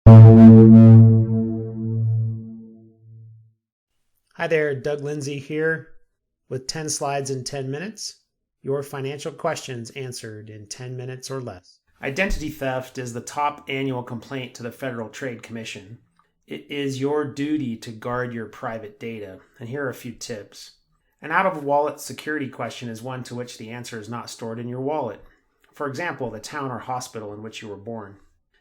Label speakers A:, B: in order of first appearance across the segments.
A: Hi there, Doug Lindsay here with 10 slides in 10 minutes. Your financial questions answered in 10 minutes or less. Identity theft is the top annual complaint to the Federal Trade Commission. It is your duty to guard your private data, and here are a few tips. An out-of-wallet security question is one to which the answer is not stored in your wallet. For example, the town or hospital in which you were born.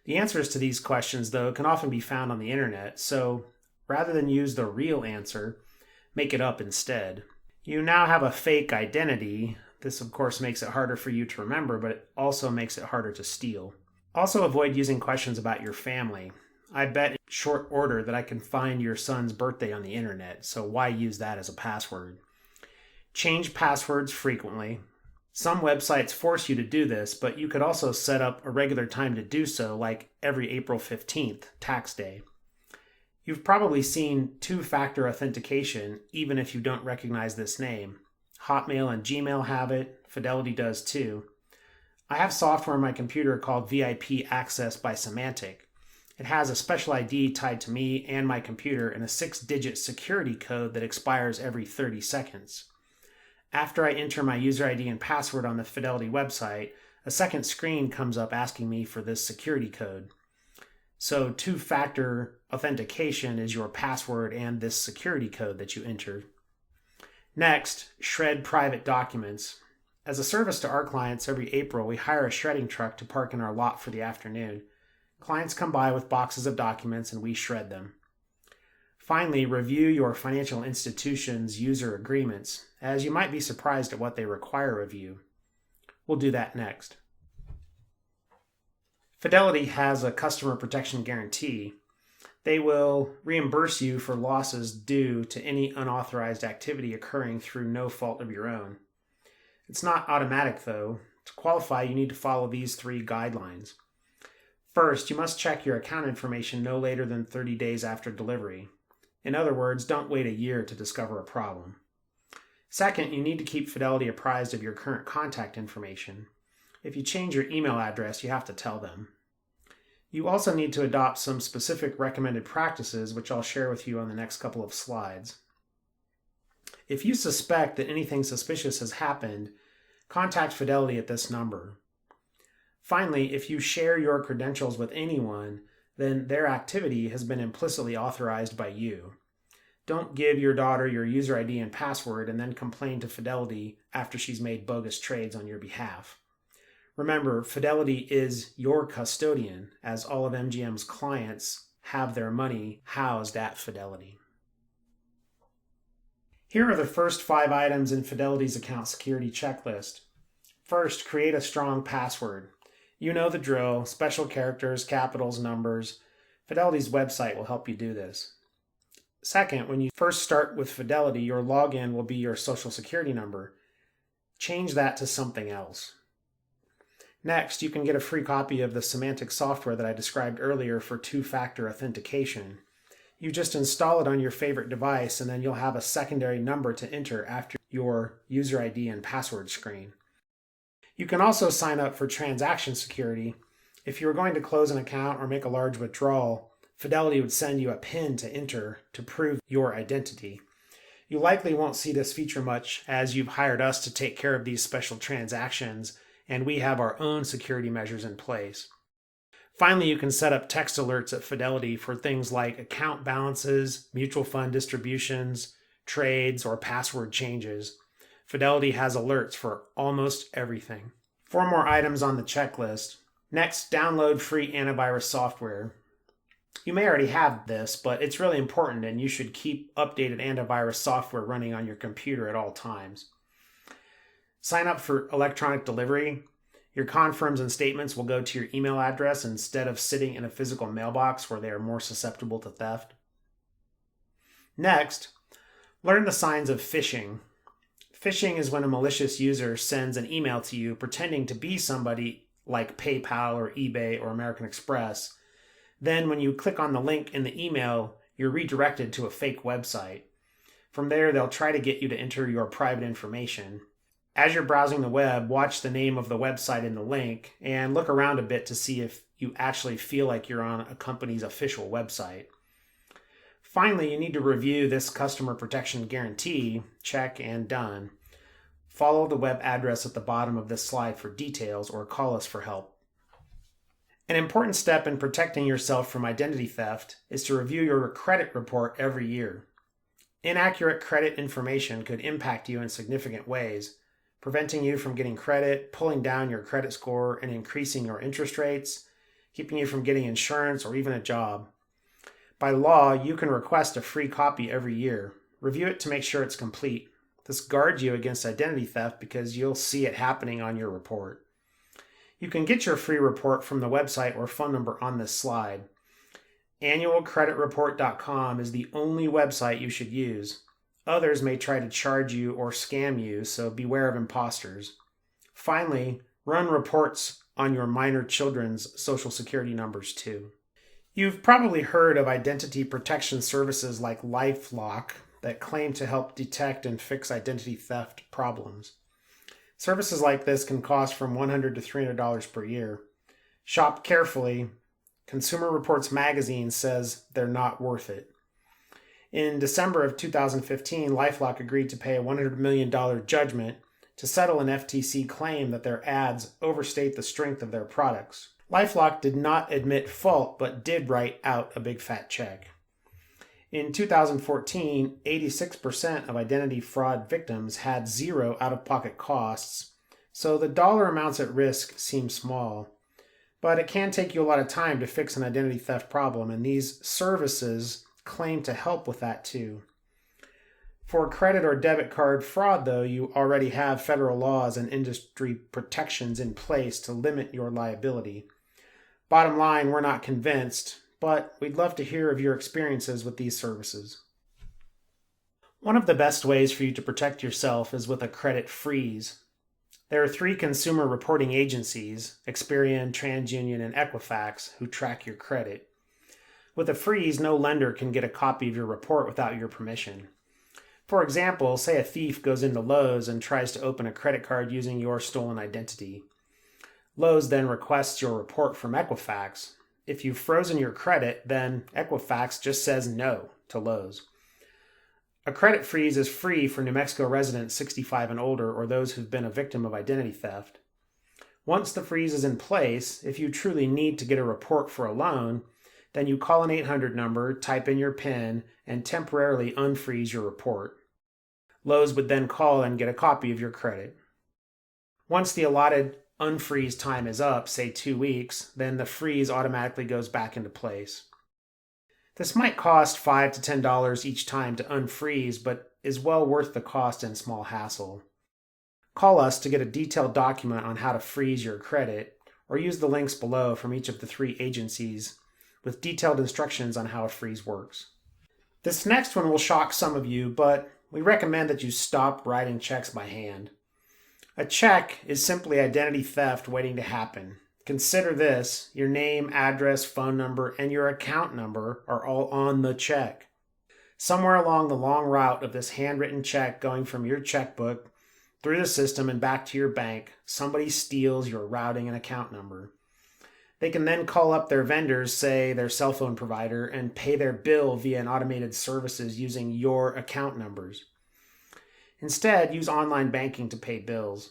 A: The answers to these questions, though, can often be found on the internet, so rather than use the real answer, make it up instead. You now have a fake identity. This, of course, makes it harder for you to remember, but it also makes it harder to steal. Also, avoid using questions about your family. I bet in short order that I can find your son's birthday on the internet, so why use that as a password? Change passwords frequently. Some websites force you to do this, but you could also set up a regular time to do so, like every April 15th, tax day. You've probably seen two-factor authentication, even if you don't recognize this name. Hotmail and Gmail have it. Fidelity does too. I have software on my computer called VIP Access by Symantec. It has a special ID tied to me and my computer and a 6-digit security code that expires every 30 seconds. After I enter my user ID and password on the Fidelity website, a second screen comes up asking me for this security code. So two-factor authentication is your password and this security code that you enter. Next, shred private documents. As a service to our clients, every April we hire a shredding truck to park in our lot for the afternoon. Clients come by with boxes of documents and we shred them. Finally, review your financial institution's user agreements, as you might be surprised at what they require of you. We'll do that next. Fidelity has a customer protection guarantee. They will reimburse you for losses due to any unauthorized activity occurring through no fault of your own. It's not automatic, though. To qualify, you need to follow these 3 guidelines. First, you must check your account information no later than 30 days after delivery. In other words, don't wait a year to discover a problem. Second, you need to keep Fidelity apprised of your current contact information. If you change your email address, you have to tell them. You also need to adopt some specific recommended practices, which I'll share with you on the next couple of slides. If you suspect that anything suspicious has happened, contact Fidelity at this number. Finally, if you share your credentials with anyone, then their activity has been implicitly authorized by you. Don't give your daughter your user ID and password and then complain to Fidelity after she's made bogus trades on your behalf. Remember, Fidelity is your custodian, as all of MGM's clients have their money housed at Fidelity. Here are the first 5 items in Fidelity's account security checklist. First, create a strong password. You know the drill: special characters, capitals, numbers. Fidelity's website will help you do this. Second, when you first start with Fidelity, your login will be your social security number. Change that to something else. Next, you can get a free copy of the Symantec software that I described earlier for two-factor authentication. You just install it on your favorite device, and then you'll have a secondary number to enter after your user ID and password screen. You can also sign up for transaction security. If you were going to close an account or make a large withdrawal, Fidelity would send you a PIN to enter to prove your identity. You likely won't see this feature much, as you've hired us to take care of these special transactions, and we have our own security measures in place. Finally, you can set up text alerts at Fidelity for things like account balances, mutual fund distributions, trades, or password changes. Fidelity has alerts for almost everything. 4 more items on the checklist. Next, download free antivirus software. You may already have this, but it's really important, and you should keep updated antivirus software running on your computer at all times. Sign up for electronic delivery. Your confirms and statements will go to your email address instead of sitting in a physical mailbox where they are more susceptible to theft. Next, learn the signs of phishing. Phishing is when a malicious user sends an email to you pretending to be somebody like PayPal or eBay or American Express. Then when you click on the link in the email, you're redirected to a fake website. From there, they'll try to get you to enter your private information. As you're browsing the web, watch the name of the website in the link and look around a bit to see if you actually feel like you're on a company's official website. Finally, you need to review this customer protection guarantee, check, and done. Follow the web address at the bottom of this slide for details or call us for help. An important step in protecting yourself from identity theft is to review your credit report every year. Inaccurate credit information could impact you in significant ways, preventing you from getting credit, pulling down your credit score, and increasing your interest rates, keeping you from getting insurance or even a job. By law, you can request a free copy every year. Review it to make sure it's complete. This guards you against identity theft because you'll see it happening on your report. You can get your free report from the website or phone number on this slide. Annualcreditreport.com is the only website you should use. Others may try to charge you or scam you, so beware of imposters. Finally, run reports on your minor children's social security numbers too. You've probably heard of identity protection services like LifeLock that claim to help detect and fix identity theft problems. Services like this can cost from $100 to $300 per year. Shop carefully. Consumer Reports magazine says they're not worth it. In December of 2015, LifeLock agreed to pay a $100 million judgment to settle an FTC claim that their ads overstate the strength of their products. LifeLock did not admit fault, but did write out a big fat check. In 2014, 86% of identity fraud victims had zero out-of-pocket costs, so the dollar amounts at risk seem small. But it can take you a lot of time to fix an identity theft problem, and these services claim to help with that too. For credit or debit card fraud, though, you already have federal laws and industry protections in place to limit your liability. Bottom line, we're not convinced, but we'd love to hear of your experiences with these services. One of the best ways for you to protect yourself is with a credit freeze. There are 3 consumer reporting agencies, Experian, TransUnion, and Equifax, who track your credit. With a freeze, no lender can get a copy of your report without your permission. For example, say a thief goes into Lowe's and tries to open a credit card using your stolen identity. Lowe's then requests your report from Equifax. If you've frozen your credit, then Equifax just says no to Lowe's. A credit freeze is free for New Mexico residents 65 and older or those who've been a victim of identity theft. Once the freeze is in place, if you truly need to get a report for a loan, then you call an 800 number, type in your PIN, and temporarily unfreeze your report. Lowe's would then call and get a copy of your credit. Once the allotted unfreeze time is up, say 2 weeks, then the freeze automatically goes back into place. This might cost $5 to $10 each time to unfreeze, but is well worth the cost and small hassle. Call us to get a detailed document on how to freeze your credit, or use the links below from each of the 3 agencies with detailed instructions on how a freeze works. This next one will shock some of you, but we recommend that you stop writing checks by hand. A check is simply identity theft waiting to happen. Consider this: your name, address, phone number, and your account number are all on the check. Somewhere along the long route of this handwritten check going from your checkbook through the system and back to your bank, somebody steals your routing and account number. They can then call up their vendors, say their cell phone provider, and pay their bill via an automated services using your account numbers. Instead, use online banking to pay bills.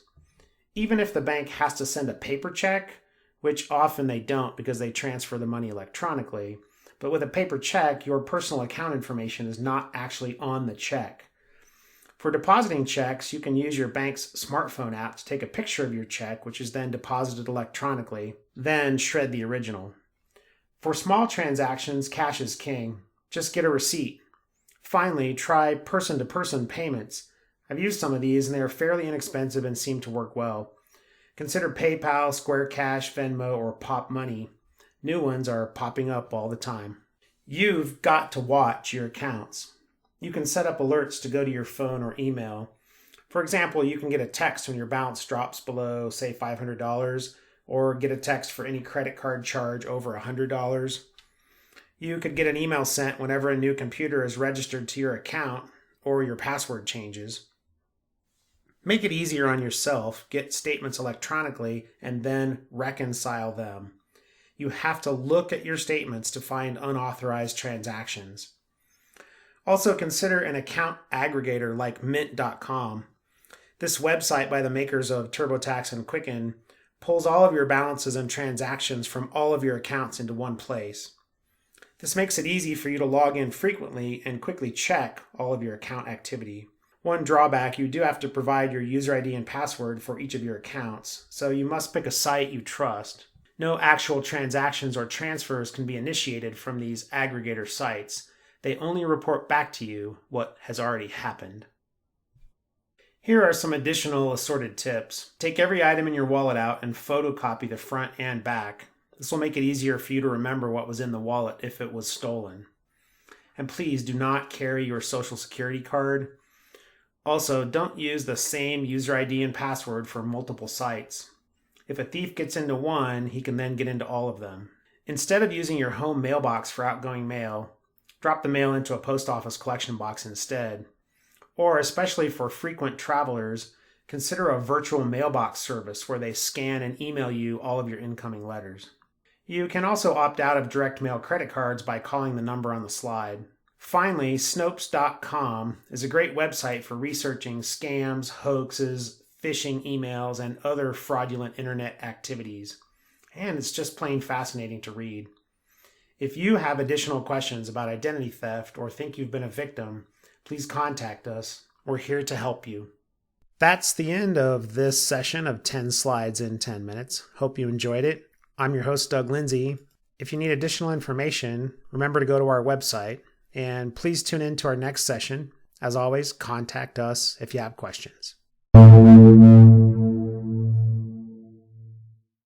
A: Even if the bank has to send a paper check, which often they don't because they transfer the money electronically, but with a paper check, your personal account information is not actually on the check. For depositing checks, you can use your bank's smartphone app to take a picture of your check, which is then deposited electronically, then shred the original. For small transactions, cash is king. Just get a receipt. Finally, try person-to-person payments. I've used some of these and they are fairly inexpensive and seem to work well. Consider PayPal, Square Cash, Venmo, or Pop Money. New ones are popping up all the time. You've got to watch your accounts. You can set up alerts to go to your phone or email. For example, you can get a text when your balance drops below, say, $500, or get a text for any credit card charge over $100. You could get an email sent whenever a new computer is registered to your account or your password changes. Make it easier on yourself. Get statements electronically and then reconcile them. You have to look at your statements to find unauthorized transactions. Also consider an account aggregator like mint.com. This website by the makers of TurboTax and Quicken pulls all of your balances and transactions from all of your accounts into one place. This makes it easy for you to log in frequently and quickly check all of your account activity. One drawback, you do have to provide your user ID and password for each of your accounts, so you must pick a site you trust. No actual transactions or transfers can be initiated from these aggregator sites. They only report back to you what has already happened. Here are some additional assorted tips. Take every item in your wallet out and photocopy the front and back. This will make it easier for you to remember what was in the wallet if it was stolen. And please do not carry your social security card. Also, don't use the same user ID and password for multiple sites. If a thief gets into one, he can then get into all of them. Instead of using your home mailbox for outgoing mail, drop the mail into a post office collection box instead. Or, especially for frequent travelers, consider a virtual mailbox service where they scan and email you all of your incoming letters. You can also opt out of direct mail credit cards by calling the number on the slide. Finally, Snopes.com is a great website for researching scams, hoaxes, phishing emails, and other fraudulent internet activities. And it's just plain fascinating to read. If you have additional questions about identity theft or think you've been a victim, please contact us. We're here to help you. That's the end of this session of 10 slides in 10 minutes. Hope you enjoyed it. I'm your host, Doug Lindsay. If you need additional information, remember to go to our website, and please tune in to our next session. As always, contact us if you have questions.